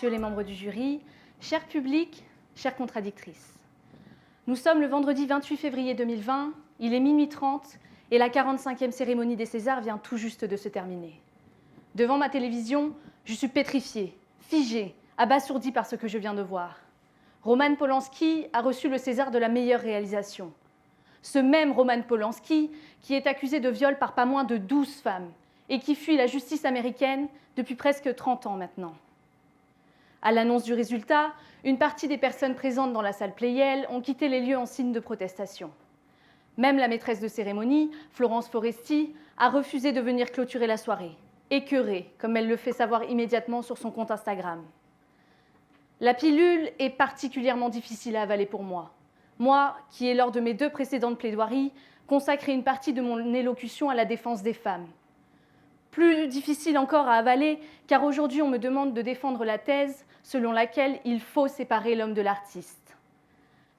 messieurs les membres du jury, cher public, chères contradictrices. Nous sommes le vendredi 28 février 2020, il est minuit 30 et la 45e cérémonie des Césars vient tout juste de se terminer. Devant ma télévision, je suis pétrifiée, figée, abasourdie par ce que je viens de voir. Roman Polanski a reçu le César de la meilleure réalisation. Ce même Roman Polanski qui est accusé de viol par pas moins de 12 femmes et qui fuit la justice américaine depuis presque 30 ans maintenant. À l'annonce du résultat, une partie des personnes présentes dans la salle Pleyel ont quitté les lieux en signe de protestation. Même la maîtresse de cérémonie, Florence Foresti, a refusé de venir clôturer la soirée, écœurée, comme elle le fait savoir immédiatement sur son compte Instagram. La pilule est particulièrement difficile à avaler pour moi. Moi, qui ai, lors de mes 2 précédentes plaidoiries, consacré une partie de mon élocution à la défense des femmes. Plus difficile encore à avaler, car aujourd'hui on me demande de défendre la thèse selon laquelle il faut séparer l'homme de l'artiste.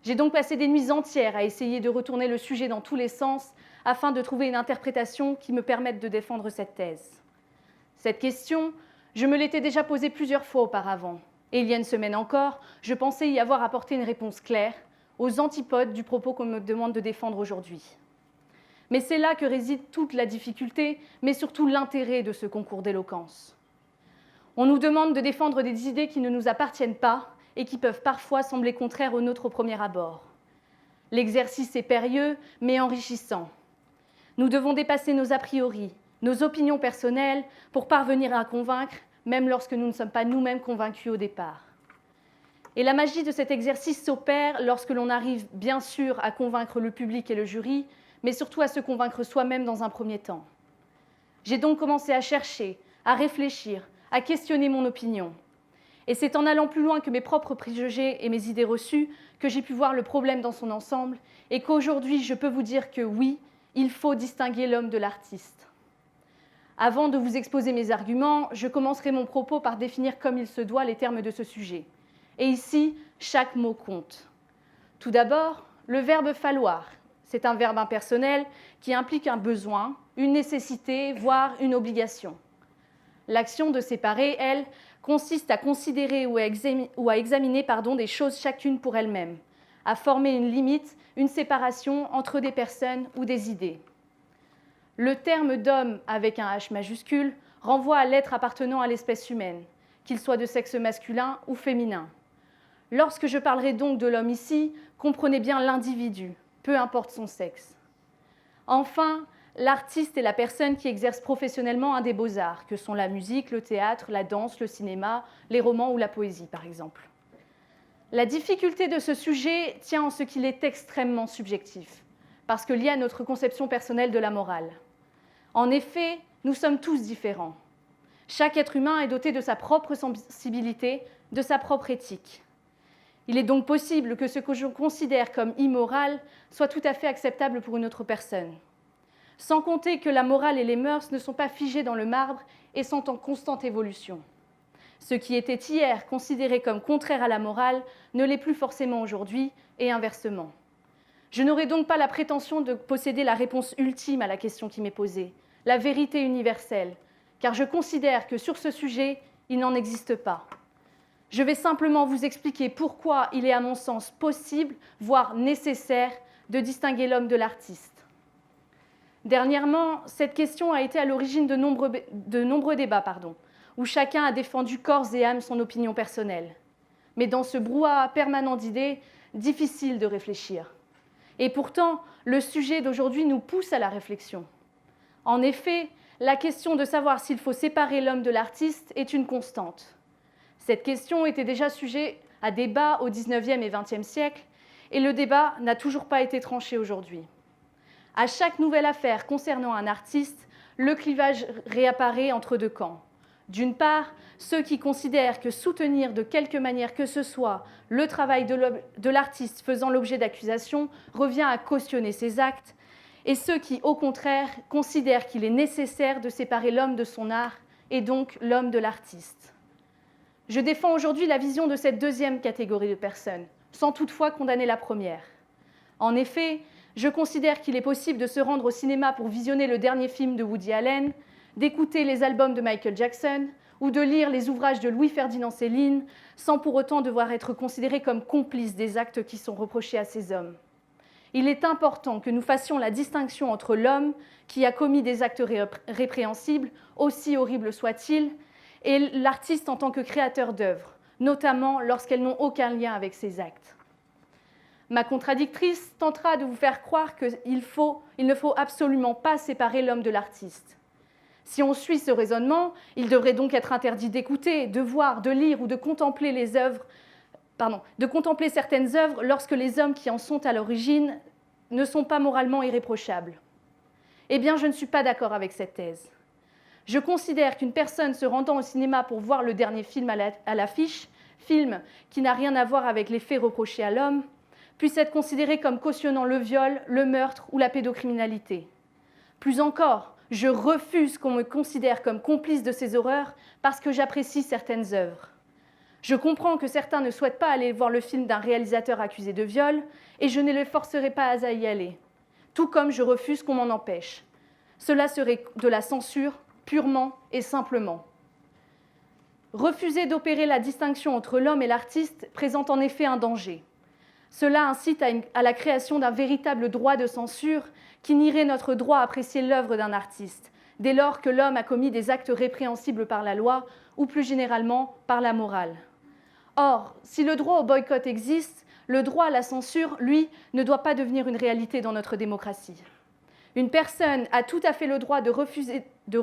J'ai donc passé des nuits entières à essayer de retourner le sujet dans tous les sens afin de trouver une interprétation qui me permette de défendre cette thèse. Cette question, je me l'étais déjà posée plusieurs fois auparavant, et il y a une semaine encore, je pensais y avoir apporté une réponse claire aux antipodes du propos qu'on me demande de défendre aujourd'hui. Mais c'est là que réside toute la difficulté, mais surtout l'intérêt de ce concours d'éloquence. On nous demande de défendre des idées qui ne nous appartiennent pas et qui peuvent parfois sembler contraires aux nôtres au premier abord. L'exercice est périlleux, mais enrichissant. Nous devons dépasser nos a priori, nos opinions personnelles, pour parvenir à convaincre, même lorsque nous ne sommes pas nous-mêmes convaincus au départ. Et la magie de cet exercice s'opère lorsque l'on arrive, bien sûr, à convaincre le public et le jury, mais surtout à se convaincre soi-même dans un premier temps. J'ai donc commencé à chercher, à réfléchir, à questionner mon opinion. Et c'est en allant plus loin que mes propres préjugés et mes idées reçues que j'ai pu voir le problème dans son ensemble et qu'aujourd'hui, je peux vous dire que oui, il faut distinguer l'homme de l'artiste. Avant de vous exposer mes arguments, je commencerai mon propos par définir comme il se doit les termes de ce sujet. Et ici, chaque mot compte. Tout d'abord, le verbe « falloir ». C'est un verbe impersonnel qui implique un besoin, une nécessité, voire une obligation. L'action de séparer, elle, consiste à considérer ou à examiner des choses chacune pour elles-mêmes, à former une limite, une séparation entre des personnes ou des idées. Le terme d'homme avec un H majuscule renvoie à l'être appartenant à l'espèce humaine, qu'il soit de sexe masculin ou féminin. Lorsque je parlerai donc de l'homme ici, comprenez bien l'individu, peu importe son sexe. Enfin, l'artiste est la personne qui exerce professionnellement un des beaux-arts, que sont la musique, le théâtre, la danse, le cinéma, les romans ou la poésie, par exemple. La difficulté de ce sujet tient en ce qu'il est extrêmement subjectif, parce que lié à notre conception personnelle de la morale. En effet, nous sommes tous différents. Chaque être humain est doté de sa propre sensibilité, de sa propre éthique. Il est donc possible que ce que je considère comme immoral soit tout à fait acceptable pour une autre personne. Sans compter que la morale et les mœurs ne sont pas figées dans le marbre et sont en constante évolution. Ce qui était hier considéré comme contraire à la morale ne l'est plus forcément aujourd'hui, et inversement. Je n'aurai donc pas la prétention de posséder la réponse ultime à la question qui m'est posée, la vérité universelle, car je considère que sur ce sujet, il n'en existe pas. Je vais simplement vous expliquer pourquoi il est à mon sens possible, voire nécessaire, de distinguer l'homme de l'artiste. Dernièrement, cette question a été à l'origine de nombreux débats, où chacun a défendu corps et âme son opinion personnelle. Mais dans ce brouhaha permanent d'idées, difficile de réfléchir. Et pourtant, le sujet d'aujourd'hui nous pousse à la réflexion. En effet, la question de savoir s'il faut séparer l'homme de l'artiste est une constante. Cette question était déjà sujet à débat au XIXe et XXe siècle, et le débat n'a toujours pas été tranché aujourd'hui. À chaque nouvelle affaire concernant un artiste, le clivage réapparaît entre deux camps. D'une part, ceux qui considèrent que soutenir de quelque manière que ce soit le travail de l'artiste faisant l'objet d'accusations revient à cautionner ses actes, et ceux qui, au contraire, considèrent qu'il est nécessaire de séparer l'homme de son art et donc l'homme de l'artiste. Je défends aujourd'hui la vision de cette deuxième catégorie de personnes, sans toutefois condamner la première. En effet, je considère qu'il est possible de se rendre au cinéma pour visionner le dernier film de Woody Allen, d'écouter les albums de Michael Jackson ou de lire les ouvrages de Louis-Ferdinand Céline sans pour autant devoir être considérés comme complices des actes qui sont reprochés à ces hommes. Il est important que nous fassions la distinction entre l'homme qui a commis des actes répréhensibles, aussi horribles soient-ils, et l'artiste en tant que créateur d'œuvres, notamment lorsqu'elles n'ont aucun lien avec ces actes. Ma contradictrice tentera de vous faire croire qu'il ne faut absolument pas séparer l'homme de l'artiste. Si on suit ce raisonnement, il devrait donc être interdit d'écouter, de voir, de lire ou de contempler certaines œuvres lorsque les hommes qui en sont à l'origine ne sont pas moralement irréprochables. Eh bien, je ne suis pas d'accord avec cette thèse. Je considère qu'une personne se rendant au cinéma pour voir le dernier film à l'affiche, film qui n'a rien à voir avec les faits reprochés à l'homme, puisse être considérée comme cautionnant le viol, le meurtre ou la pédocriminalité. Plus encore, je refuse qu'on me considère comme complice de ces horreurs parce que j'apprécie certaines œuvres. Je comprends que certains ne souhaitent pas aller voir le film d'un réalisateur accusé de viol et je ne les forcerai pas à y aller, tout comme je refuse qu'on m'en empêche. Cela serait de la censure, purement et simplement. Refuser d'opérer la distinction entre l'homme et l'artiste présente en effet un danger. Cela incite à la création d'un véritable droit de censure qui nierait notre droit à apprécier l'œuvre d'un artiste, dès lors que l'homme a commis des actes répréhensibles par la loi ou plus généralement par la morale. Or, si le droit au boycott existe, le droit à la censure, lui, ne doit pas devenir une réalité dans notre démocratie. Une personne a tout à fait le droit de refuser de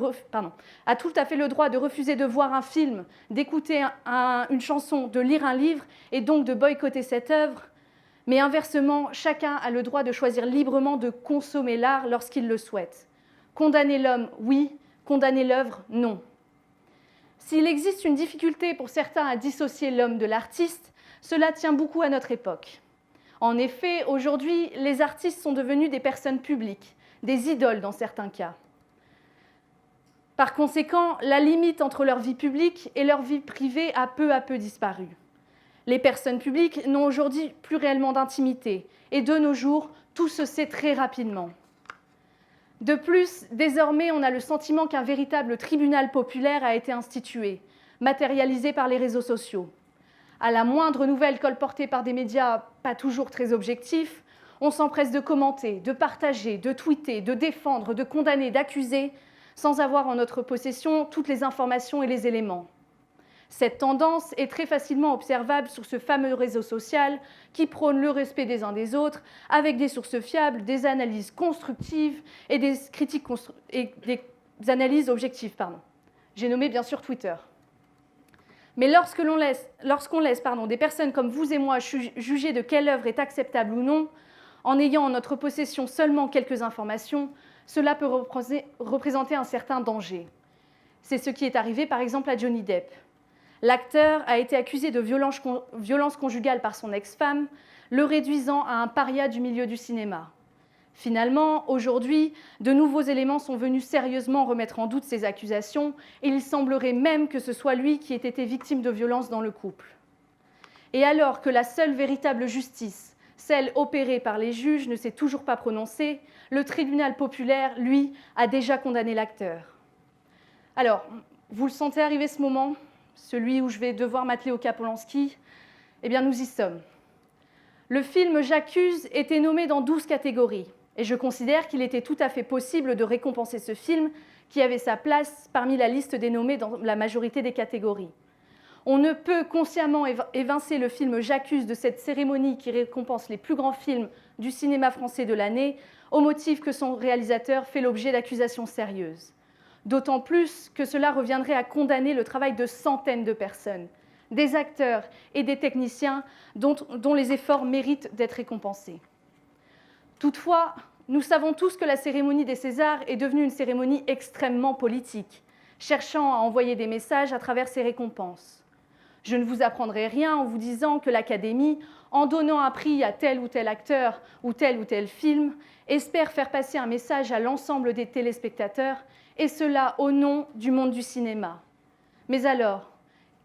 voir un film, d'écouter une chanson, de lire un livre et donc de boycotter cette œuvre. Mais inversement, chacun a le droit de choisir librement de consommer l'art lorsqu'il le souhaite. Condamner l'homme, oui. Condamner l'œuvre, non. S'il existe une difficulté pour certains à dissocier l'homme de l'artiste, cela tient beaucoup à notre époque. En effet, aujourd'hui, les artistes sont devenus des personnes publiques, des idoles dans certains cas. Par conséquent, la limite entre leur vie publique et leur vie privée a peu à peu disparu. Les personnes publiques n'ont aujourd'hui plus réellement d'intimité et de nos jours, tout se sait très rapidement. De plus, désormais, on a le sentiment qu'un véritable tribunal populaire a été institué, matérialisé par les réseaux sociaux. À la moindre nouvelle colportée par des médias pas toujours très objectifs, on s'empresse de commenter, de partager, de tweeter, de défendre, de condamner, d'accuser, sans avoir en notre possession toutes les informations et les éléments. Cette tendance est très facilement observable sur ce fameux réseau social qui prône le respect des uns des autres, avec des sources fiables, des analyses constructives et des critiques des analyses objectives. J'ai nommé bien sûr Twitter. Mais lorsqu'on laisse des personnes comme vous et moi juger de quelle œuvre est acceptable ou non, en ayant en notre possession seulement quelques informations, cela peut représenter un certain danger. C'est ce qui est arrivé par exemple à Johnny Depp. L'acteur a été accusé de violence conjugale par son ex-femme, le réduisant à un paria du milieu du cinéma. Finalement, aujourd'hui, de nouveaux éléments sont venus sérieusement remettre en doute ces accusations et il semblerait même que ce soit lui qui ait été victime de violences dans le couple. Et alors que la seule véritable justice, celle opérée par les juges, ne s'est toujours pas prononcée, le tribunal populaire, lui, a déjà condamné l'acteur. Alors, vous le sentez arriver ce moment ? Celui où je vais devoir m'atteler au cas Polanski, eh bien nous y sommes. Le film J'accuse était nommé dans 12 catégories et je considère qu'il était tout à fait possible de récompenser ce film qui avait sa place parmi la liste des nommés dans la majorité des catégories. On ne peut consciemment évincer le film J'accuse de cette cérémonie qui récompense les plus grands films du cinéma français de l'année au motif que son réalisateur fait l'objet d'accusations sérieuses. D'autant plus que cela reviendrait à condamner le travail de centaines de personnes, des acteurs et des techniciens dont les efforts méritent d'être récompensés. Toutefois, nous savons tous que la cérémonie des Césars est devenue une cérémonie extrêmement politique, cherchant à envoyer des messages à travers ses récompenses. Je ne vous apprendrai rien en vous disant que l'Académie, en donnant un prix à tel ou tel acteur ou tel film, espère faire passer un message à l'ensemble des téléspectateurs, et cela au nom du monde du cinéma. Mais alors,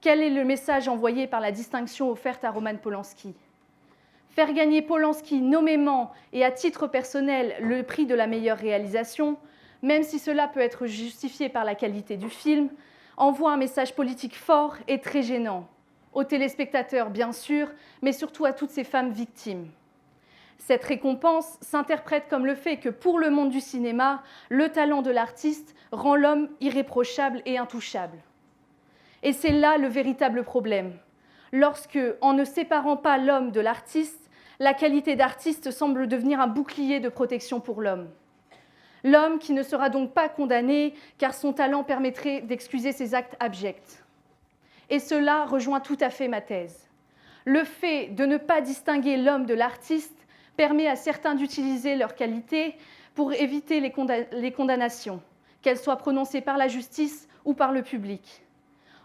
quel est le message envoyé par la distinction offerte à Roman Polanski ? Faire gagner Polanski nommément et à titre personnel le prix de la meilleure réalisation, même si cela peut être justifié par la qualité du film, envoie un message politique fort et très gênant, aux téléspectateurs bien sûr, mais surtout à toutes ces femmes victimes. Cette récompense s'interprète comme le fait que pour le monde du cinéma, le talent de l'artiste rend l'homme irréprochable et intouchable. Et c'est là le véritable problème. Lorsque, en ne séparant pas l'homme de l'artiste, la qualité d'artiste semble devenir un bouclier de protection pour l'homme. L'homme qui ne sera donc pas condamné car son talent permettrait d'excuser ses actes abjects. Et cela rejoint tout à fait ma thèse. Le fait de ne pas distinguer l'homme de l'artiste permet à certains d'utiliser leur qualité pour éviter les condamnations, qu'elles soient prononcées par la justice ou par le public.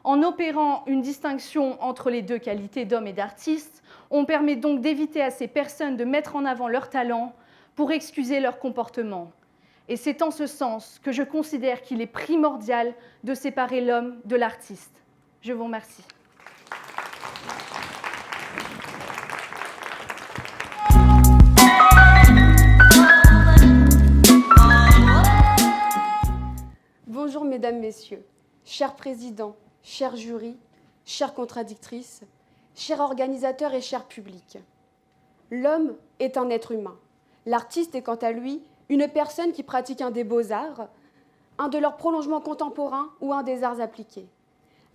En opérant une distinction entre les deux qualités d'homme et d'artiste, on permet donc d'éviter à ces personnes de mettre en avant leur talent pour excuser leur comportement. Et c'est en ce sens que je considère qu'il est primordial de séparer l'homme de l'artiste. Je vous remercie. Bonjour mesdames, messieurs, chers présidents, chers jurys, chères contradictrices, chers organisateurs et chers publics. L'homme est un être humain. L'artiste est quant à lui une personne qui pratique un des beaux-arts, un de leurs prolongements contemporains ou un des arts appliqués.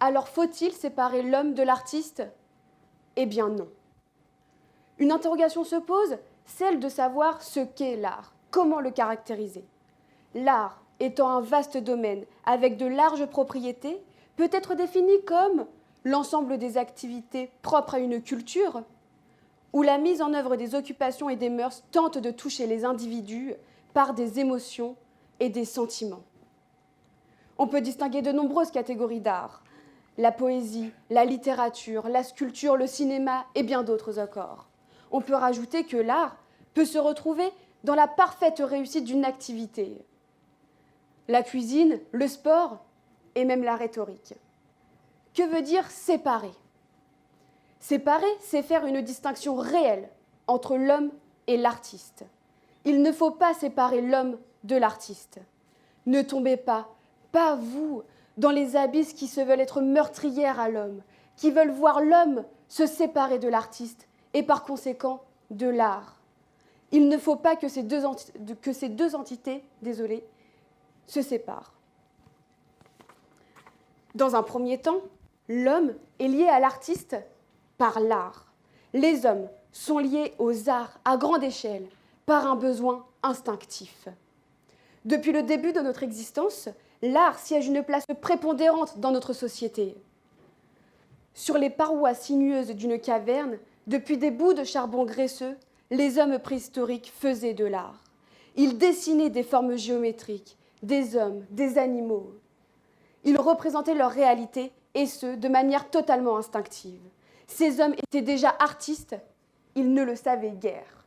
Alors faut-il séparer l'homme de l'artiste ? Eh bien non. Une interrogation se pose, celle de savoir ce qu'est l'art, comment le caractériser. L'art, étant un vaste domaine avec de larges propriétés, peut être défini comme l'ensemble des activités propres à une culture, où la mise en œuvre des occupations et des mœurs tente de toucher les individus par des émotions et des sentiments. On peut distinguer de nombreuses catégories d'art, la poésie, la littérature, la sculpture, le cinéma et bien d'autres encore. On peut rajouter que l'art peut se retrouver dans la parfaite réussite d'une activité. La cuisine, le sport et même la rhétorique. Que veut dire séparer ? Séparer, c'est faire une distinction réelle entre l'homme et l'artiste. Il ne faut pas séparer l'homme de l'artiste. Ne tombez pas vous, dans les abysses qui se veulent être meurtrières à l'homme, qui veulent voir l'homme se séparer de l'artiste et par conséquent de l'art. Il ne faut pas que ces deux entités, se séparent. Dans un premier temps, l'homme est lié à l'artiste par l'art. Les hommes sont liés aux arts à grande échelle par un besoin instinctif. Depuis le début de notre existence, l'art siège une place prépondérante dans notre société. Sur les parois sinueuses d'une caverne, depuis des bouts de charbon graisseux, les hommes préhistoriques faisaient de l'art. Ils dessinaient des formes géométriques, des hommes, des animaux. Ils représentaient leur réalité, et ce, de manière totalement instinctive. Ces hommes étaient déjà artistes, ils ne le savaient guère.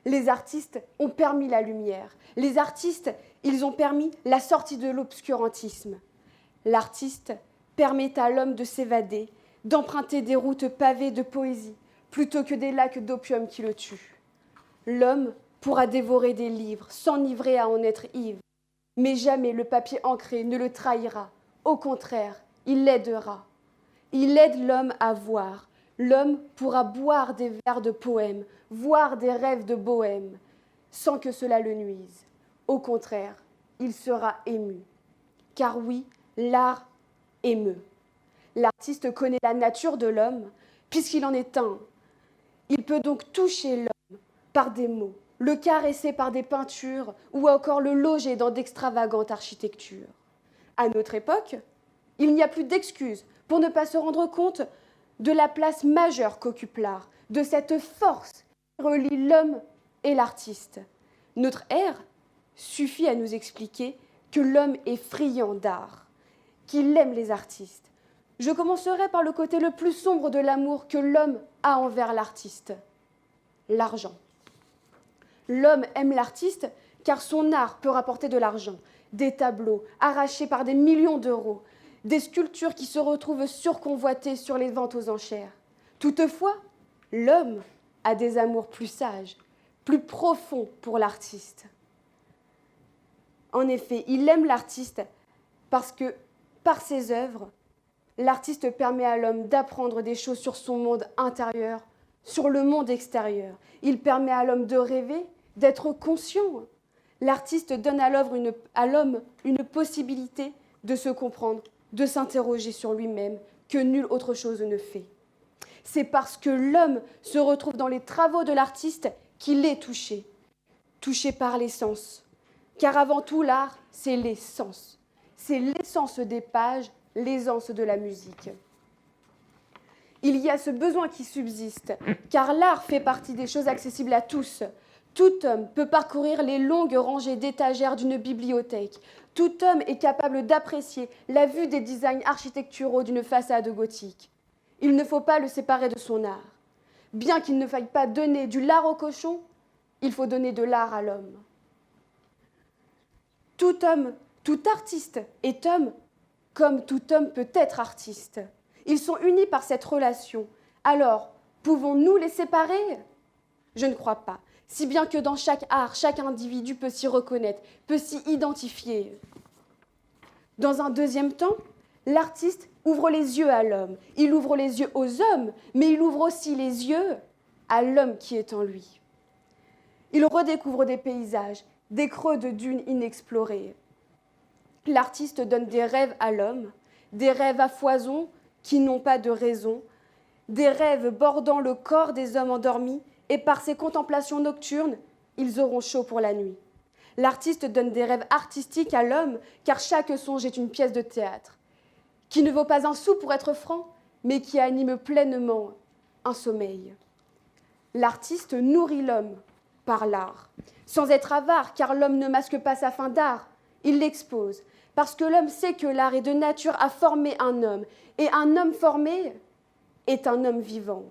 Les artistes ont permis la lumière. Les artistes, ils ont permis la sortie de l'obscurantisme. L'artiste permet à l'homme de s'évader, d'emprunter des routes pavées de poésie, plutôt que des lacs d'opium qui le tuent. L'homme pourra dévorer des livres, s'enivrer à en être ivre, mais jamais le papier ancré ne le trahira. Au contraire, il l'aidera. Il aide l'homme à voir. L'homme pourra boire des vers de poèmes, voir des rêves de bohème, sans que cela le nuise. Au contraire, il sera ému. Car oui, l'art émeut. L'artiste connaît la nature de l'homme, puisqu'il en est un. Il peut donc toucher l'homme par des mots, le caresser par des peintures ou encore le loger dans d'extravagantes architectures. À notre époque, il n'y a plus d'excuses pour ne pas se rendre compte de la place majeure qu'occupe l'art, de cette force qui relie l'homme et l'artiste. Notre ère suffit à nous expliquer que l'homme est friand d'art, qu'il aime les artistes. Je commencerai par le côté le plus sombre de l'amour que l'homme a envers l'artiste, l'argent. L'homme aime l'artiste car son art peut rapporter de l'argent, des tableaux arrachés par des millions d'euros, des sculptures qui se retrouvent surconvoitées sur les ventes aux enchères. Toutefois, l'homme a des amours plus sages, plus profonds pour l'artiste. En effet, il aime l'artiste parce que Par ses œuvres, l'artiste permet à l'homme d'apprendre des choses sur son monde intérieur, sur le monde extérieur. Il permet à l'homme de rêver, d'être conscient. L'artiste donne à l'homme une possibilité de se comprendre, de s'interroger sur lui-même, que nulle autre chose ne fait. C'est parce que l'homme se retrouve dans les travaux de l'artiste qu'il est touché, touché par les sens. Car avant tout, l'art, c'est les sens. C'est l'essence des pages, l'aisance de la musique. Il y a ce besoin qui subsiste, car l'art fait partie des choses accessibles à tous. Tout homme peut parcourir les longues rangées d'étagères d'une bibliothèque. Tout homme est capable d'apprécier la vue des designs architecturaux d'une façade gothique. Il ne faut pas le séparer de son art. Bien qu'il ne faille pas donner du lard au cochon, il faut donner de l'art à l'homme. Tout homme, tout artiste est homme, comme tout homme peut être artiste. Ils sont unis par cette relation. Alors, pouvons-nous les séparer ? Je ne crois pas. Si bien que dans chaque art, chaque individu peut s'y reconnaître, peut s'y identifier. Dans un deuxième temps, l'artiste ouvre les yeux à l'homme. Il ouvre les yeux aux hommes, mais il ouvre aussi les yeux à l'homme qui est en lui. Il redécouvre des paysages, des creux de dunes inexplorés. L'artiste donne des rêves à l'homme, des rêves à foison qui n'ont pas de raison, des rêves bordant le corps des hommes endormis, et par ces contemplations nocturnes, ils auront chaud pour la nuit. L'artiste donne des rêves artistiques à l'homme, car chaque songe est une pièce de théâtre, qui ne vaut pas un sou pour être franc, mais qui anime pleinement un sommeil. L'artiste nourrit l'homme par l'art, sans être avare, car l'homme ne masque pas sa faim d'art, il l'expose, parce que l'homme sait que l'art est de nature à former un homme, et un homme formé est un homme vivant.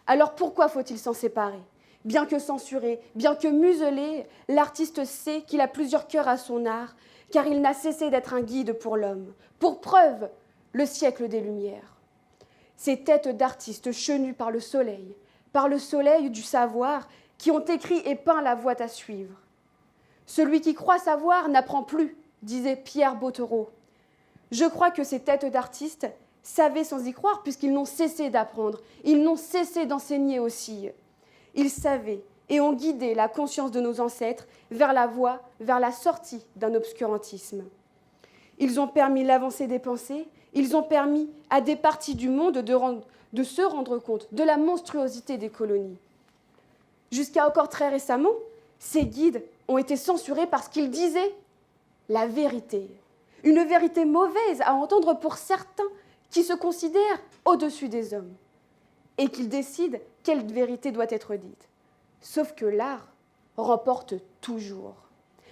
Alors pourquoi faut-il s'en séparer ? Bien que censuré, bien que muselé, l'artiste sait qu'il a plusieurs cœurs à son art, car il n'a cessé d'être un guide pour l'homme. Pour preuve, le siècle des Lumières. Ces têtes d'artistes chenues par le soleil du savoir, qui ont écrit et peint la voie à suivre. Celui qui croit savoir n'apprend plus, disait Pierre Bottero. Je crois que ces têtes d'artistes savaient sans y croire, puisqu'ils n'ont cessé d'apprendre, ils n'ont cessé d'enseigner aussi. Ils savaient et ont guidé la conscience de nos ancêtres vers la voie, vers la sortie d'un obscurantisme. Ils ont permis l'avancée des pensées, ils ont permis à des parties du monde de se rendre compte de la monstruosité des colonies. Jusqu'à encore très récemment, ces guides ont été censurés parce qu'ils disaient la vérité. Une vérité mauvaise à entendre pour certains qui se considèrent au-dessus des hommes et qu'ils décident quelle vérité doit être dite. Sauf que l'art remporte toujours.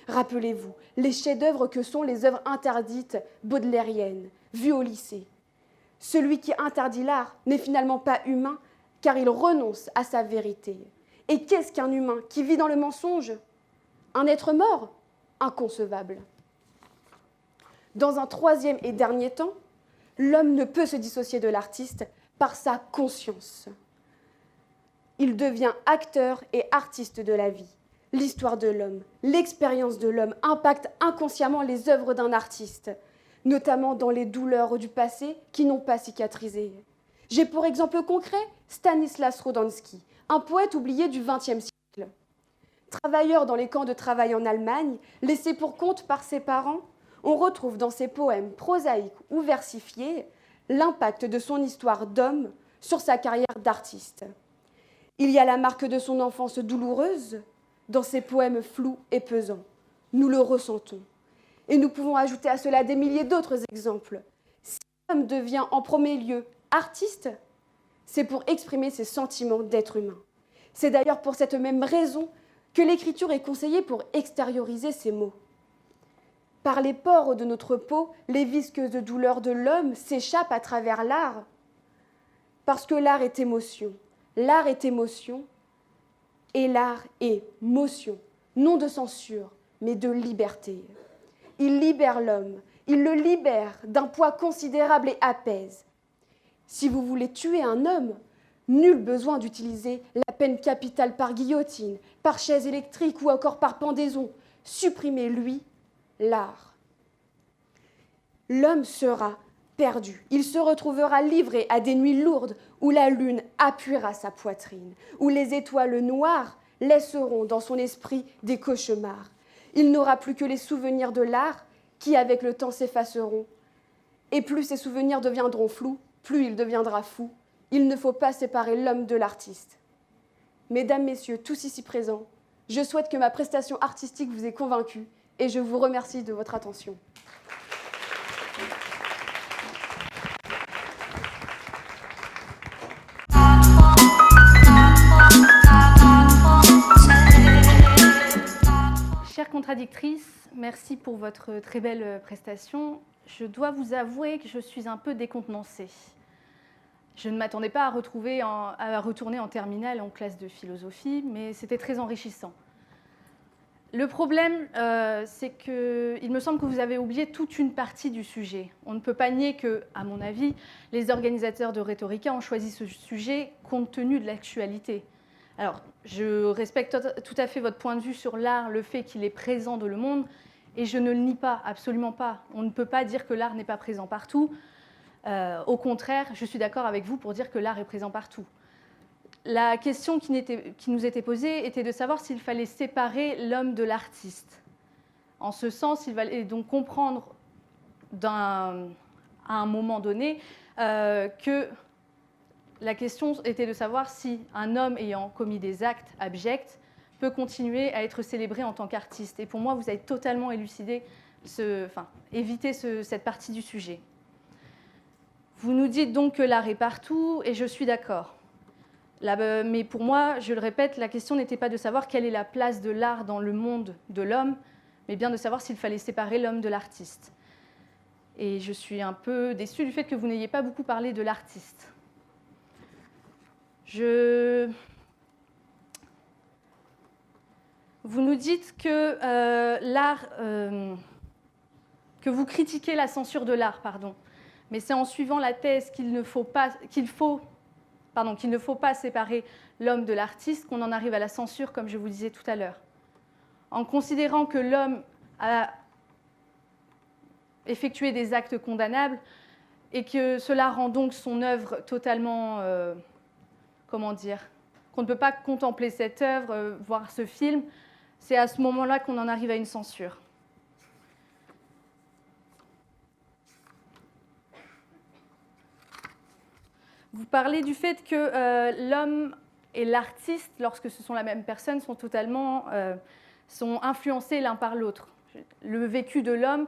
Rappelez-vous, les chefs-d'œuvre que sont les œuvres interdites baudelairiennes, vues au lycée. Celui qui interdit l'art n'est finalement pas humain, car il renonce à sa vérité. Et qu'est-ce qu'un humain qui vit dans le mensonge ? Un être mort ? Inconcevable. Dans un troisième et dernier temps, l'homme ne peut se dissocier de l'artiste par sa conscience. Il devient acteur et artiste de la vie. L'histoire de l'homme, l'expérience de l'homme impacte inconsciemment les œuvres d'un artiste, notamment dans les douleurs du passé qui n'ont pas cicatrisé. J'ai pour exemple concret Stanislas Rodensky, un poète oublié du XXe siècle. Travailleur dans les camps de travail en Allemagne, laissé pour compte par ses parents, on retrouve dans ses poèmes prosaïques ou versifiés l'impact de son histoire d'homme sur sa carrière d'artiste. Il y a la marque de son enfance douloureuse dans ses poèmes flous et pesants. Nous le ressentons. Et nous pouvons ajouter à cela des milliers d'autres exemples. Si l'homme devient en premier lieu artiste, c'est pour exprimer ses sentiments d'être humain. C'est d'ailleurs pour cette même raison que l'écriture est conseillée pour extérioriser ses mots. Par les pores de notre peau, les visqueuses douleurs de l'homme s'échappent à travers l'art. Parce que l'art est émotion. L'art est émotion et l'art est motion, non de censure, mais de liberté. Il libère l'homme, il le libère d'un poids considérable et apaise. Si vous voulez tuer un homme, nul besoin d'utiliser la peine capitale par guillotine, par chaise électrique ou encore par pendaison. Supprimez-lui l'art. L'homme sera perdu. Il se retrouvera livré à des nuits lourdes où la lune appuiera sa poitrine, où les étoiles noires laisseront dans son esprit des cauchemars. Il n'aura plus que les souvenirs de l'art qui, avec le temps, s'effaceront. Et plus ces souvenirs deviendront flous, plus il deviendra fou. Il ne faut pas séparer l'homme de l'artiste. Mesdames, Messieurs, tous ici présents, je souhaite que ma prestation artistique vous ait convaincu et je vous remercie de votre attention. Chère contradictrice, merci pour votre très belle prestation. Je dois vous avouer que je suis un peu décontenancée. Je ne m'attendais pas à retourner en terminale en classe de philosophie, mais c'était très enrichissant. Le problème, c'est qu'il me semble que vous avez oublié toute une partie du sujet. On ne peut pas nier que, à mon avis, les organisateurs de Rhetorica ont choisi ce sujet compte tenu de l'actualité. Alors, je respecte tout à fait votre point de vue sur l'art, le fait qu'il est présent dans le monde, et je ne le nie pas, absolument pas. On ne peut pas dire que l'art n'est pas présent partout. Au contraire, je suis d'accord avec vous pour dire que l'art est présent partout. La question qui nous était posée était de savoir s'il fallait séparer l'homme de l'artiste. En ce sens, il fallait donc comprendre à un moment donné que la question était de savoir si un homme ayant commis des actes abjects peut continuer à être célébré en tant qu'artiste. Et pour moi, vous avez totalement évité cette partie du sujet. Vous nous dites donc que l'art est partout, et je suis d'accord. Mais pour moi, je le répète, la question n'était pas de savoir quelle est la place de l'art dans le monde de l'homme, mais bien de savoir s'il fallait séparer l'homme de l'artiste. Et je suis un peu déçue du fait que vous n'ayez pas beaucoup parlé de l'artiste. Vous nous dites que que vous critiquez la censure de l'art, pardon. Mais c'est en suivant la thèse qu'il ne faut pas séparer l'homme de l'artiste qu'on en arrive à la censure, comme je vous disais tout à l'heure. En considérant que l'homme a effectué des actes condamnables et que cela rend donc son œuvre totalement, qu'on ne peut pas contempler cette œuvre, voir ce film, c'est à ce moment-là qu'on en arrive à une censure. Vous parlez du fait que l'homme et l'artiste, lorsque ce sont la même personne, sont influencés l'un par l'autre. Le vécu de l'homme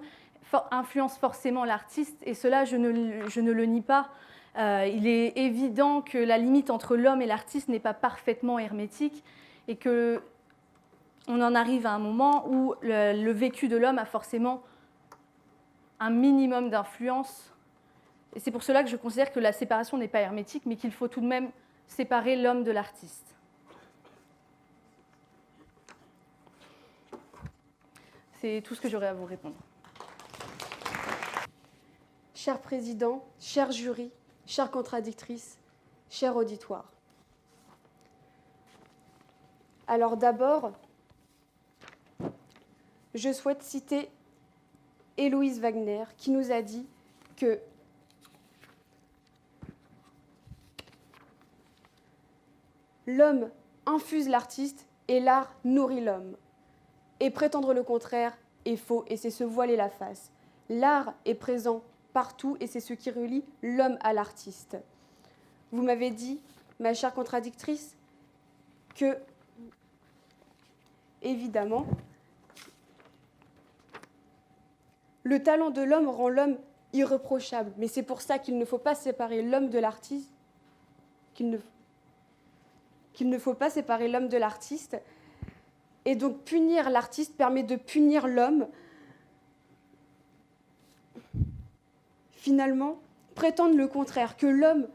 influence forcément l'artiste, et cela, je ne le nie pas. Il est évident que la limite entre l'homme et l'artiste n'est pas parfaitement hermétique, et qu'on en arrive à un moment où le vécu de l'homme a forcément un minimum d'influence. Et c'est pour cela que je considère que la séparation n'est pas hermétique, mais qu'il faut tout de même séparer l'homme de l'artiste. C'est tout ce que j'aurais à vous répondre. Cher président, cher jury, chère contradictrice, cher auditoire. Alors d'abord, je souhaite citer Héloïse Wagner qui nous a dit que l'homme infuse l'artiste et l'art nourrit l'homme. Et prétendre le contraire est faux et c'est se voiler la face. L'art est présent partout et c'est ce qui relie l'homme à l'artiste. Vous m'avez dit, ma chère contradictrice, que, évidemment, le talent de l'homme rend l'homme irréprochable. Mais c'est pour ça qu'il ne faut pas séparer l'homme de l'artiste, qu'il ne faut pas séparer l'homme de l'artiste. Et donc punir l'artiste permet de punir l'homme. Finalement, prétendre le contraire, que l'homme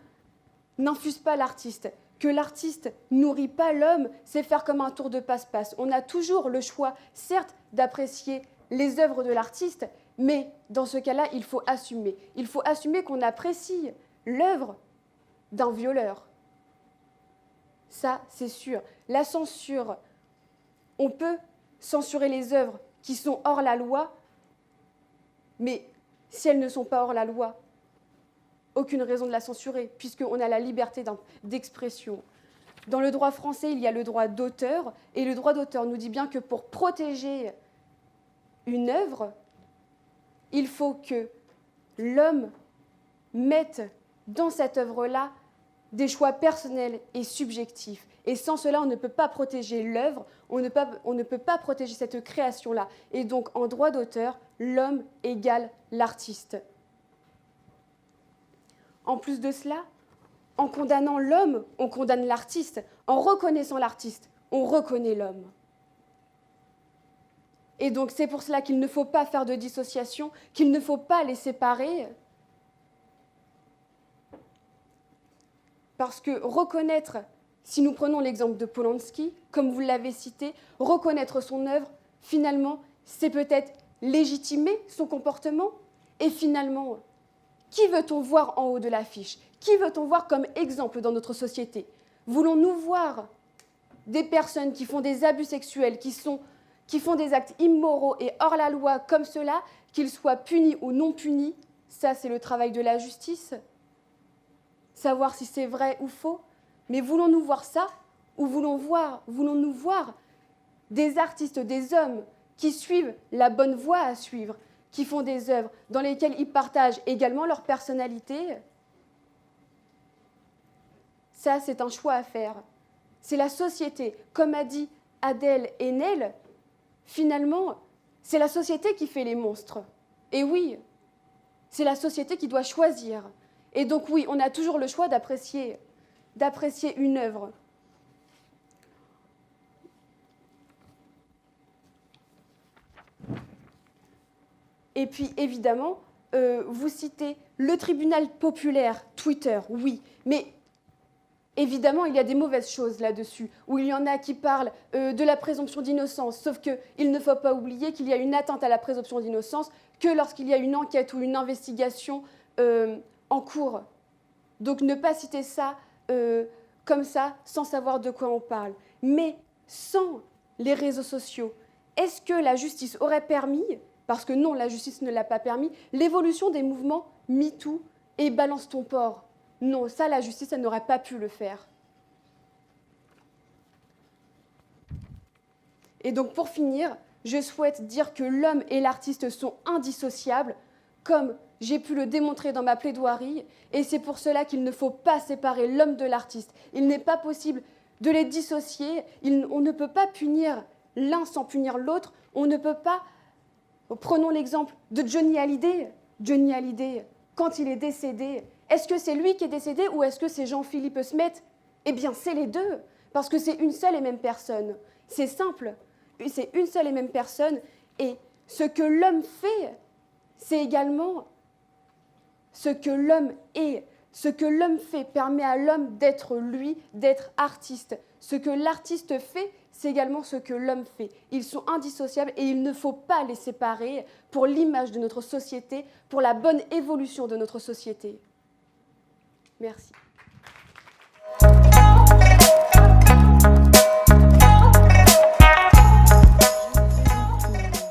n'infuse pas l'artiste, que l'artiste nourrit pas l'homme, c'est faire comme un tour de passe-passe. On a toujours le choix, certes, d'apprécier les œuvres de l'artiste, mais dans ce cas-là, il faut assumer. Il faut assumer qu'on apprécie l'œuvre d'un violeur. Ça, c'est sûr. La censure, on peut censurer les œuvres qui sont hors la loi, mais si elles ne sont pas hors la loi, aucune raison de la censurer, puisqu'on a la liberté d'expression. Dans le droit français, il y a le droit d'auteur, et le droit d'auteur nous dit bien que pour protéger une œuvre, il faut que l'homme mette dans cette œuvre-là des choix personnels et subjectifs. Et sans cela, on ne peut pas protéger l'œuvre, on ne peut pas protéger cette création-là. Et donc, en droit d'auteur, l'homme égale l'artiste. En plus de cela, en condamnant l'homme, on condamne l'artiste. En reconnaissant l'artiste, on reconnaît l'homme. Et donc, c'est pour cela qu'il ne faut pas faire de dissociation, qu'il ne faut pas les séparer. Parce que reconnaître, si nous prenons l'exemple de Polanski, comme vous l'avez cité, reconnaître son œuvre, finalement, c'est peut-être légitimer son comportement. Et finalement, qui veut-on voir en haut de l'affiche? Qui veut-on voir comme exemple dans notre société? Voulons-nous voir des personnes qui font des abus sexuels, qui font des actes immoraux et hors la loi comme cela, qu'ils soient punis ou non punis? Ça, c'est le travail de la justice. Savoir si c'est vrai ou faux. Mais voulons-nous voir ça? Ou voulons-nous voir des artistes, des hommes qui suivent la bonne voie à suivre, qui font des œuvres dans lesquelles ils partagent également leur personnalité? Ça, c'est un choix à faire. C'est la société. Comme a dit Adèle Haenel, finalement, c'est la société qui fait les monstres. Et oui, c'est la société qui doit choisir. Et donc oui, on a toujours le choix d'apprécier une œuvre. Et puis évidemment, vous citez le tribunal populaire, Twitter, oui, mais évidemment, il y a des mauvaises choses là-dessus, où il y en a qui parlent de la présomption d'innocence, sauf qu'il ne faut pas oublier qu'il y a une atteinte à la présomption d'innocence que lorsqu'il y a une enquête ou une investigation en cours. Donc ne pas citer ça comme ça, sans savoir de quoi on parle. Mais sans les réseaux sociaux, est-ce que la justice aurait permis, parce que non, la justice ne l'a pas permis, l'évolution des mouvements MeToo et Balance ton porc? Non, ça, la justice, elle n'aurait pas pu le faire. Et donc, pour finir, je souhaite dire que l'homme et l'artiste sont indissociables, comme j'ai pu le démontrer dans ma plaidoirie, et c'est pour cela qu'il ne faut pas séparer l'homme de l'artiste. Il n'est pas possible de les dissocier, on ne peut pas punir l'un sans punir l'autre, on ne peut pas... Prenons l'exemple de Johnny Hallyday. Johnny Hallyday, quand il est décédé, est-ce que c'est lui qui est décédé ou est-ce que c'est Jean-Philippe Smet? Eh bien, c'est les deux, parce que c'est une seule et même personne. C'est simple, c'est une seule et même personne, et ce que l'homme fait, c'est également ce que l'homme est. Ce que l'homme fait permet à l'homme d'être lui, d'être artiste. Ce que l'artiste fait, c'est également ce que l'homme fait. Ils sont indissociables et il ne faut pas les séparer pour l'image de notre société, pour la bonne évolution de notre société. Merci.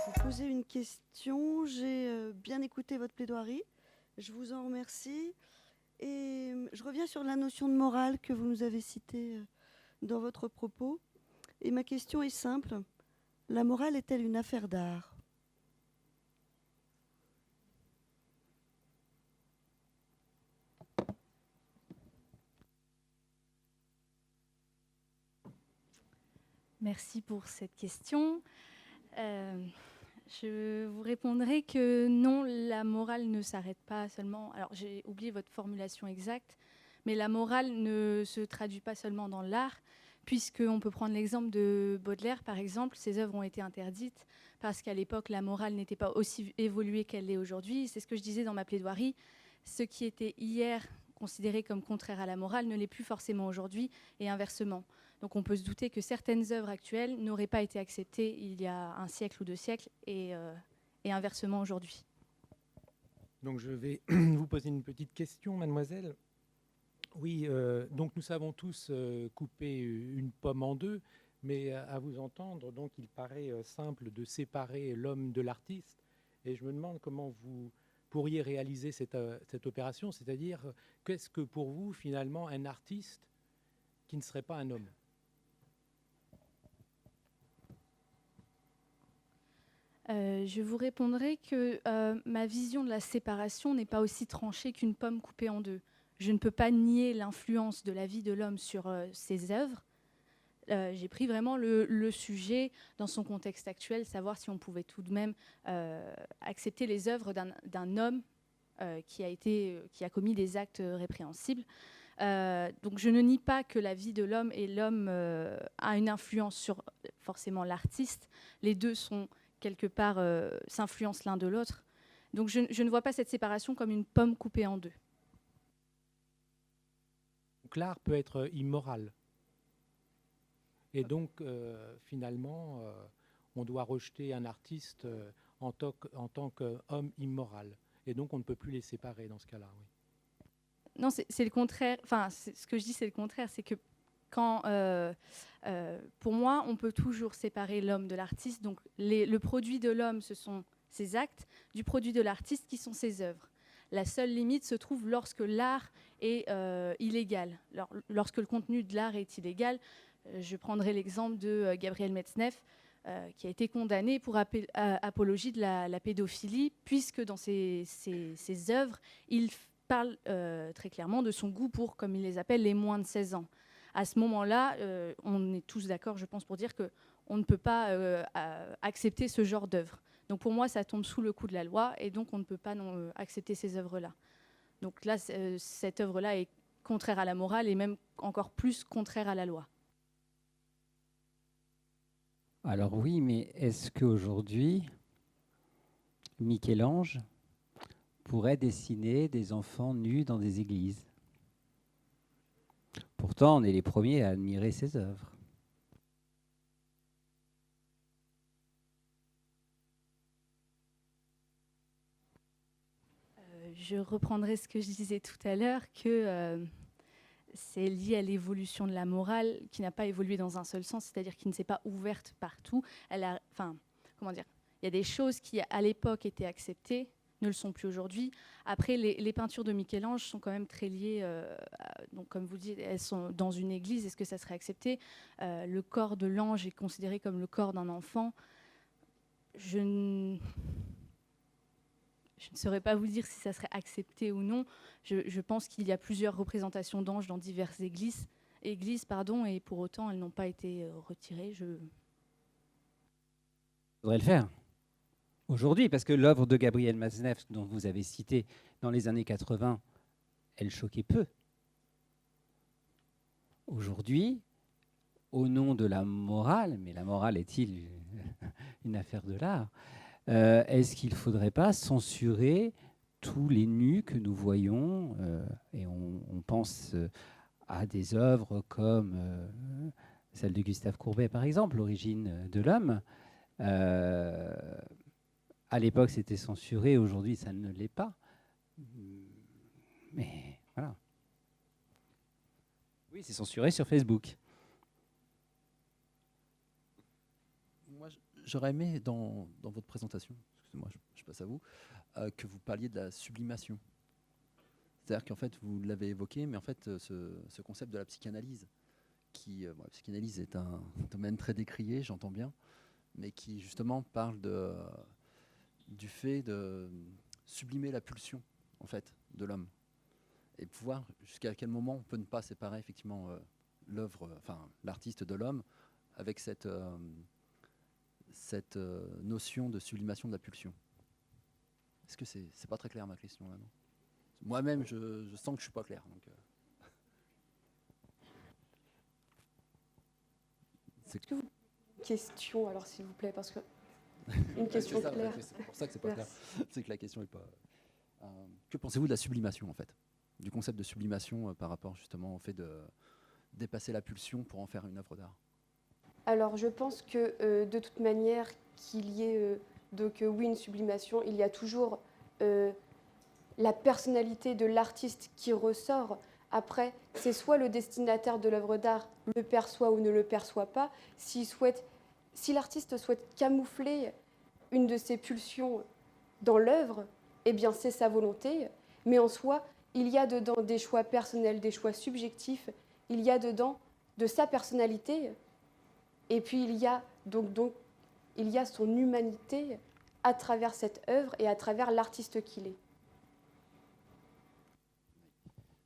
Vous poser une question. J'ai bien écouté votre plaidoirie. Je vous en remercie. Et je reviens sur la notion de morale que vous nous avez citée dans votre propos. Et ma question est simple. La morale est-elle une affaire d'art ? Merci pour cette question. Je vous répondrai que non, la morale ne s'arrête pas seulement... Alors, j'ai oublié votre formulation exacte, mais la morale ne se traduit pas seulement dans l'art, puisqu'on peut prendre l'exemple de Baudelaire, par exemple. Ses œuvres ont été interdites parce qu'à l'époque, la morale n'était pas aussi évoluée qu'elle l'est aujourd'hui. C'est ce que je disais dans ma plaidoirie. Ce qui était hier considéré comme contraire à la morale ne l'est plus forcément aujourd'hui, et inversement. Donc on peut se douter que certaines œuvres actuelles n'auraient pas été acceptées il y a un siècle ou 2 siècles, et inversement aujourd'hui. Donc je vais vous poser une petite question, mademoiselle. Oui, donc nous savons tous couper une pomme en deux, mais à vous entendre, donc il paraît simple de séparer l'homme de l'artiste. Et je me demande comment vous pourriez réaliser cette opération, c'est-à-dire qu'est-ce que pour vous finalement un artiste qui ne serait pas un homme? Je vous répondrai que ma vision de la séparation n'est pas aussi tranchée qu'une pomme coupée en deux. Je ne peux pas nier l'influence de la vie de l'homme sur ses œuvres. J'ai pris vraiment le sujet dans son contexte actuel, savoir si on pouvait tout de même accepter les œuvres d'un homme qui a commis des actes répréhensibles. Donc je ne nie pas que la vie de l'homme et l'homme a une influence sur forcément l'artiste. Les deux sont quelque part s'influencent l'un de l'autre. Donc je ne vois pas cette séparation comme une pomme coupée en deux. Donc l'art peut être immoral. Et donc, finalement, on doit rejeter un artiste en tant qu'homme immoral. Et donc, on ne peut plus les séparer dans ce cas-là. Oui. Non, c'est le contraire. Enfin, ce que je dis, c'est le contraire. C'est que quand, pour moi, on peut toujours séparer l'homme de l'artiste. Donc, le produit de l'homme, ce sont ses actes, du produit de l'artiste, qui sont ses œuvres. La seule limite se trouve lorsque l'art est illégal. Lorsque le contenu de l'art est illégal. Je prendrai l'exemple de Gabriel Metznef, qui a été condamné pour apologie de la pédophilie, puisque dans ses œuvres, il parle très clairement de son goût pour, comme il les appelle, les moins de 16 ans. À ce moment-là, on est tous d'accord, je pense, pour dire qu'on ne peut pas accepter ce genre d'œuvre. Donc pour moi, ça tombe sous le coup de la loi, et donc on ne peut pas accepter ces œuvres-là. Donc là, cette œuvre-là est contraire à la morale, et même encore plus contraire à la loi. Alors oui, mais est-ce qu'aujourd'hui, Michel-Ange pourrait dessiner des enfants nus dans des églises? Pourtant, on est les premiers à admirer ses œuvres. Je reprendrai ce que je disais tout à l'heure, que c'est lié à l'évolution de la morale qui n'a pas évolué dans un seul sens, c'est-à-dire qui ne s'est pas ouverte partout. Il y a des choses qui, à l'époque, étaient acceptées, ne le sont plus aujourd'hui. Après, les peintures de Michel-Ange sont quand même très liées, donc comme vous dites, elles sont dans une église, est-ce que ça serait accepté? Le corps de l'ange est considéré comme le corps d'un enfant. Je ne saurais pas vous dire si ça serait accepté ou non. Je pense qu'il y a plusieurs représentations d'anges dans diverses églises, et pour autant, elles n'ont pas été retirées. Il faudrait le faire aujourd'hui, parce que l'œuvre de Gabriel Metznef, dont vous avez cité dans les années 80, elle choquait peu. Aujourd'hui, au nom de la morale, mais la morale est-il une affaire de l'art, est-ce qu'il ne faudrait pas censurer tous les nus que nous voyons et on pense à des œuvres comme celle de Gustave Courbet, par exemple, L'origine de l'homme. À l'époque, c'était censuré. Aujourd'hui, ça ne l'est pas. Mais voilà. Oui, c'est censuré sur Facebook. Moi, j'aurais aimé, dans votre présentation, excusez-moi, je passe à vous, que vous parliez de la sublimation. C'est-à-dire qu'en fait, vous l'avez évoqué, mais en fait, ce concept de la psychanalyse, la psychanalyse est un domaine très décrié, j'entends bien, mais qui justement parle du fait de sublimer la pulsion, en fait, de l'homme. Et pouvoir, jusqu'à quel moment on peut ne pas séparer effectivement l'artiste de l'homme avec cette notion de sublimation de la pulsion. Est-ce que c'est pas très clair ma question là, non? Moi-même, je sens que je suis pas clair. Donc, Est-ce que vous question alors s'il vous plaît parce que une question claire. C'est pour ça que c'est pas clair. C'est que la question est pas. Que pensez-vous de la sublimation en fait, du concept de sublimation par rapport justement au fait de dépasser la pulsion pour en faire une œuvre d'art? Alors, je pense que de toute manière, qu'il y ait oui, une sublimation, il y a toujours la personnalité de l'artiste qui ressort. Après, c'est soit le destinataire de l'œuvre d'art le perçoit ou ne le perçoit pas. Si l'artiste souhaite camoufler une de ses pulsions dans l'œuvre, eh bien c'est sa volonté, mais en soi, il y a dedans des choix personnels, des choix subjectifs, il y a dedans de sa personnalité, et puis il y a il y a son humanité à travers cette œuvre et à travers l'artiste qu'il est.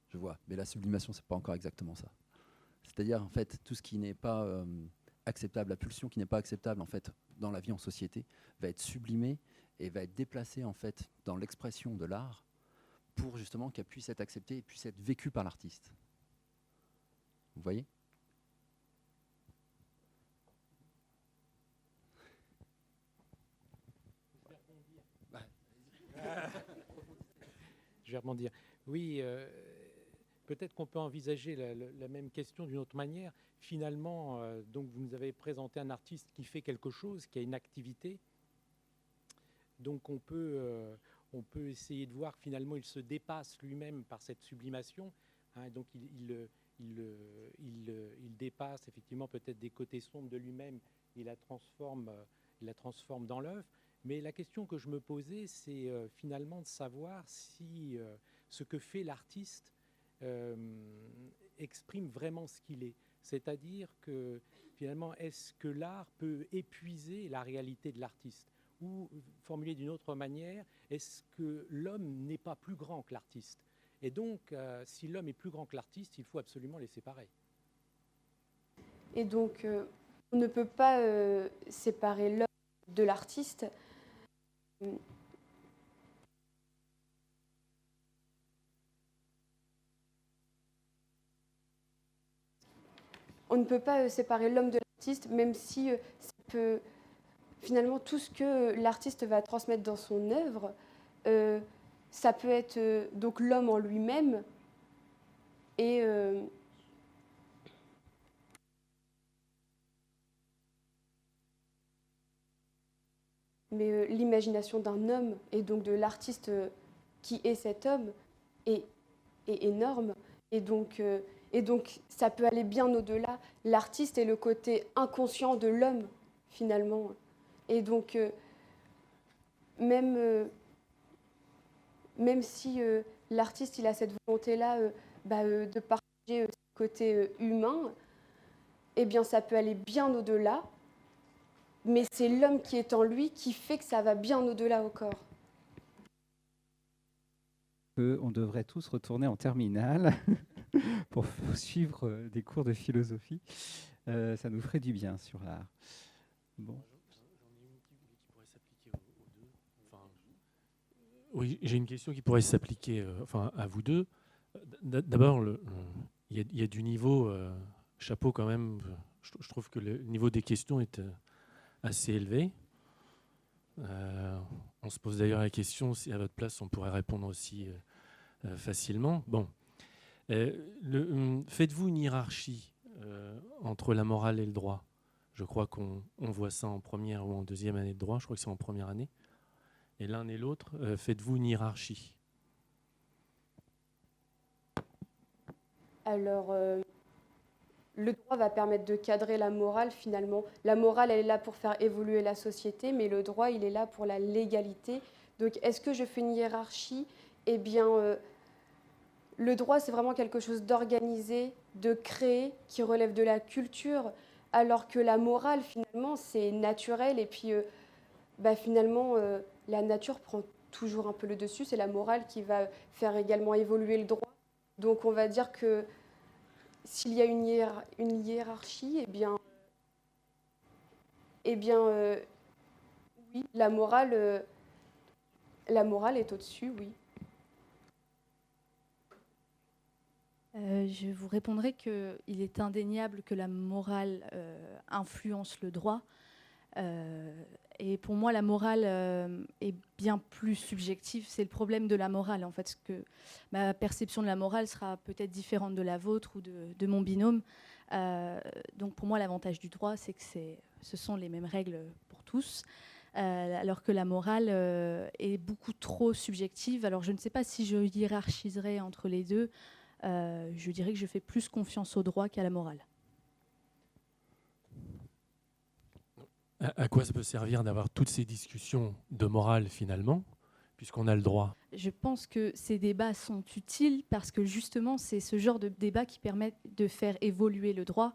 Je vois, mais la sublimation, c'est pas encore exactement ça. C'est-à-dire, en fait, tout ce qui n'est pas acceptable, la pulsion qui n'est pas acceptable, en fait, dans la vie en société, va être sublimée et va être déplacée, en fait, dans l'expression de l'art pour justement qu'elle puisse être acceptée et puisse être vécue par l'artiste. Vous voyez ? Je vais rebondir. Oui, peut-être qu'on peut envisager la même question d'une autre manière. Finalement, donc vous nous avez présenté un artiste qui fait quelque chose, qui a une activité. Donc on peut essayer de voir que finalement il se dépasse lui-même par cette sublimation. Hein, donc il dépasse effectivement peut-être des côtés sombres de lui-même, il la transforme dans l'œuvre. Mais la question que je me posais, c'est finalement de savoir si ce que fait l'artiste exprime vraiment ce qu'il est. C'est-à-dire que finalement, est-ce que l'art peut épuiser la réalité de l'artiste ? Ou, formulé d'une autre manière, est-ce que l'homme n'est pas plus grand que l'artiste ? Et donc, si l'homme est plus grand que l'artiste, il faut absolument les séparer. Et donc, on ne peut pas séparer l'homme de l'artiste. On ne peut pas séparer l'homme de l'artiste, même si ça peut, finalement, tout ce que l'artiste va transmettre dans son œuvre, ça peut être donc l'homme en lui-même et mais l'imagination d'un homme et donc de l'artiste qui est cet homme est énorme et donc ça peut aller bien au-delà. L'artiste est le côté inconscient de l'homme finalement et donc même si l'artiste il a cette volonté-là de partager ce côté humain, eh bien ça peut aller bien au-delà, mais c'est l'homme qui est en lui qui fait que ça va bien au-delà au corps. On devrait tous retourner en terminale pour suivre des cours de philosophie. Ça nous ferait du bien sur l'art. Bon. Oui, j'ai une question qui pourrait s'appliquer à vous deux. D'abord, il y a du niveau, chapeau quand même. Je trouve que le niveau des questions est assez élevé. On se pose d'ailleurs la question si à votre place on pourrait répondre aussi facilement. Bon, faites-vous une hiérarchie entre la morale et le droit ? Je crois qu'on voit ça en première ou en deuxième année de droit. Je crois que c'est en première année. Et l'un et l'autre, faites-vous une hiérarchie ? Alors, le droit va permettre de cadrer la morale finalement. La morale, elle est là pour faire évoluer la société, mais le droit, il est là pour la légalité. Donc, est-ce que je fais une hiérarchie ? Eh bien, le droit, c'est vraiment quelque chose d'organisé, de créé, qui relève de la culture, alors que la morale, finalement, c'est naturel. Et puis, finalement, la nature prend toujours un peu le dessus. C'est la morale qui va faire également évoluer le droit. Donc, on va dire que s'il y a une hiérarchie, oui, la morale est au-dessus, oui. Je vous répondrai qu'il est indéniable que la morale influence le droit. Et pour moi, la morale est bien plus subjective. C'est le problème de la morale. En fait, ma perception de la morale sera peut-être différente de la vôtre ou de mon binôme. Donc pour moi, l'avantage du droit, c'est que ce sont les mêmes règles pour tous, alors que la morale est beaucoup trop subjective. Alors je ne sais pas si je hiérarchiserais entre les deux. Je dirais que je fais plus confiance au droit qu'à la morale. À quoi ça peut servir d'avoir toutes ces discussions de morale finalement, puisqu'on a le droit? Je pense que ces débats sont utiles parce que justement, c'est ce genre de débat qui permet de faire évoluer le droit.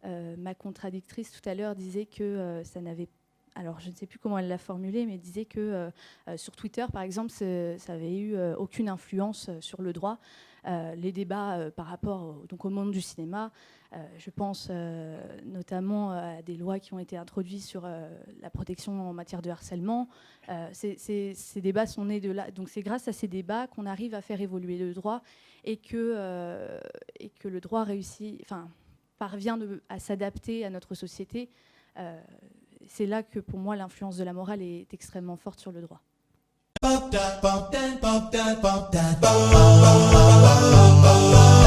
Ma contradictrice tout à l'heure disait que ça n'avait... Alors, je ne sais plus comment elle l'a formulé, mais disait que sur Twitter, par exemple, ça n'avait eu aucune influence sur le droit. Les débats par rapport donc au monde du cinéma, je pense notamment à des lois qui ont été introduites sur la protection en matière de harcèlement. Ces débats sont nés de là. Donc c'est grâce à ces débats qu'on arrive à faire évoluer le droit et que le droit parvient à s'adapter à notre société. C'est là que pour moi l'influence de la morale est extrêmement forte sur le droit. Ba da ba da ba da ba da ba ba ba ba ba ba.